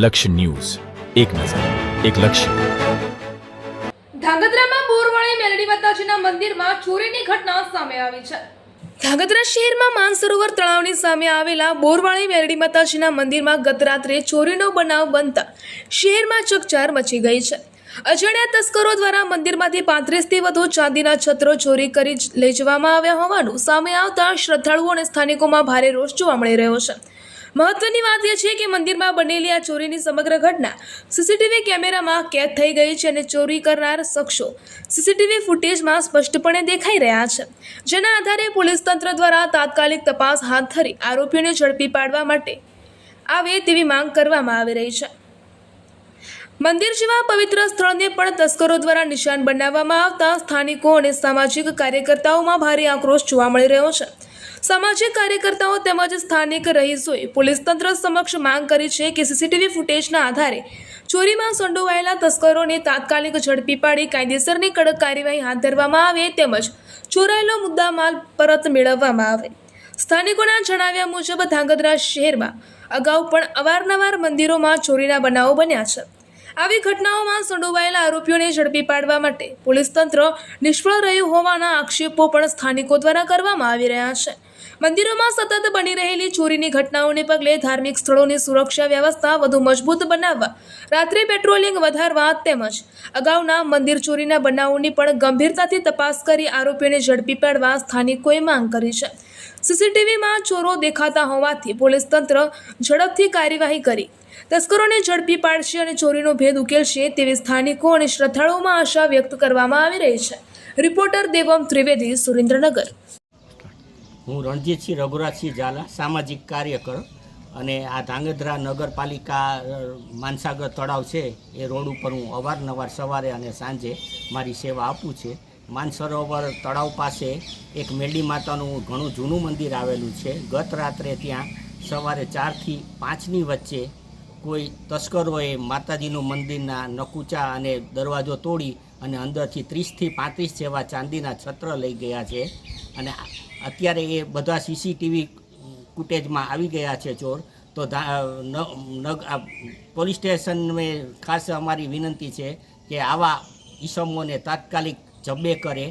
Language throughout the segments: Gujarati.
લક્ષ્ય ન્યૂઝ, એક નજર, એક લક્ષ્ય. ધાંગધ્રામાં બોરવાળી મેલડી માતાજીના મંદિરમાં ચોરીની ઘટના સામે આવી છે. ધાંગધ્રા શહેરમાં માનસરોવર તળાવની સામે આવેલા બોરવાળી મેલડી માતાજીના મંદિરમાં ગત રાત્રે ચોરીનો બનાવ બનતા શહેરમાં ચકચાર મચી ગઈ છે. અજાણ્યા તસ્કરો દ્વારા મંદિરમાંથી 35થી વધુ ચાંદીના છત્રો ચોરી કરી લઈ જવામાં આવ્યા હોવાનું સામે આવતા શ્રદ્ધાળુઓ અને સ્થાનિકોમાં ભારે રોષ જોવા મળી રહ્યો છે. મહત્વની વાત એ છે કે મંદિરમાં બનેલી આ ચોરીની સમગ્ર ઘટના સીસીટીવી કેમેરામાં કેદ થઈ ગઈ છે અને ચોરી કરનાર શખ્સો સીસીટીવી ફૂટેજમાં સ્પષ્ટપણે દેખાઈ રહ્યા છે, જેના આધારે પોલીસ તંત્ર દ્વારા તાત્કાલિક તપાસ હાથ ધરી આરોપીઓને ઝડપી પાડવા માટે આવે તેવી માંગ કરવામાં આવી રહી છે. મંદિર જેવા પવિત્ર સ્થળને પણ તસ્કરો દ્વારા નિશાન બનાવવામાં આવતા સ્થાનિકો અને સામાજિક કાર્યકર્તાઓમાં ભારે આક્રોશ જોવા મળી રહ્યો છે. સામાજિક કાર્યકર્તાઓ તેમજ સ્થાનિક રહીશોએ પોલીસ તંત્ર સમક્ષ માંગ કરી છે કે સીસીટીવી ફૂટેજના આધારે ચોરીમાં સંડોવાયેલા તસ્કરોને તાત્કાલિક ઝડપી પાડી કાયદેસરની કડક કાર્યવાહી હાથ ધરવામાં આવે તેમજ ચોરાયેલો મુદ્દામાલ પરત મેળવવામાં આવે. સ્થાનિકોના જણાવ્યા મુજબ ધાંગધ્રા શહેરમાં અગાઉ પણ અવારનવાર મંદિરોમાં ચોરીના બનાવો બન્યા છે. આવી ઘટનાઓમાં સંડોવાયેલા આરોપીઓને ઝડપી પાડવા માટે પોલીસ તંત્ર નિષ્ફળ રહ્યું હોવાના આક્ષેપો પણ સ્થાનિકો દ્વારા કરવામાં આવી રહ્યા છે. મંદિરોમાં સતત બની રહેલી ચોરીની ઘટનાઓને પગલે ધાર્મિક સ્થળોની સુરક્ષા વ્યવસ્થા વધુ મજબૂત બનાવવા, રાત્રે પેટ્રોલિંગ વધારવા તેમજ અગાઉના મંદિર ચોરીના બનાવોની પણ ગંભીરતાથી તપાસ કરી આરોપીઓને ઝડપી પાડવા સ્થાનિકોએ માંગ કરી છે. સીસીટીવીમાં ચોરો દેખાતા હોવાથી પોલીસ તંત્ર ઝડપથી કાર્યવાહી કરી તસ્કરોને ઝડપી પાડશે અને ચોરીનો ભેદ ઉકેલશે તેવી સ્થાનિકો અને શ્રદ્ધાળુઓમાં આશા વ્યક્ત કરવામાં આવી રહી છે. રિપોર્ટર દેવમ ત્રિવેદી, સુરેન્દ્રનગર. હું રણજીતસિંહ રઘુરાજસિંહ ઝાલા, સામાજિક કાર્યકર, અને આ ધાંગધ્રા નગરપાલિકા માનસાગર તળાવ છે એ રોડ ઉપર હું અવારનવાર સવારે અને સાંજે મારી સેવા આપું છું. માનસરોવર તળાવ પાસે એક મેલડી માતાનું ઘણું જૂનું મંદિર આવેલું છે. ગત રાત્રે ત્યાં સવારે 4થી 5ની વચ્ચે કોઈ તસ્કરોએ માતાજીનું મંદિરના નકુચા અને દરવાજો તોડી અને અંદરથી 30થી 35 જેવા ચાંદીના છત્ર લઈ ગયા છે. અને અત્યારે એ બધા સીસીટીવી ફૂટેજમાં આવી ગયા છે ચોર. તો પોલીસ સ્ટેશનને ખાસ અમારી વિનંતી છે કે આવા ઈસમોને તાત્કાલિક જબ્બે કરે.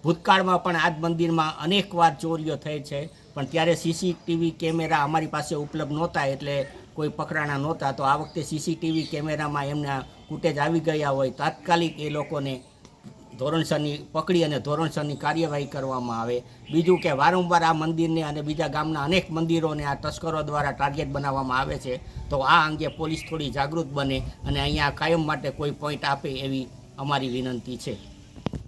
ભૂતકાળમાં પણ આ જ મંદિરમાં અનેકવાર ચોરીઓ થઈ છે, પણ ત્યારે સીસીટીવી કેમેરા અમારી પાસે ઉપલબ્ધ નહોતા એટલે કોઈ પકડાણા નહોતા. તો આ વખતે સીસીટીવી કેમેરામાં એમના ફૂટેજ આવી ગયા હોય, તાત્કાલિક એ લોકોને ધોરણસરની પકડી અને ધોરણસરની કાર્યવાહી કરવામાં આવે. બીજું કે વારંવાર આ મંદિરને અને બીજા ગામના અનેક મંદિરોને આ તસ્કરો દ્વારા ટાર્ગેટ બનાવવામાં આવે છે. તો આ અંગે પોલીસ થોડી જાગૃત બને અને અહીંયા કાયમ માટે કોઈ પોઈન્ટ આપે એવી અમારી વિનંતી છે.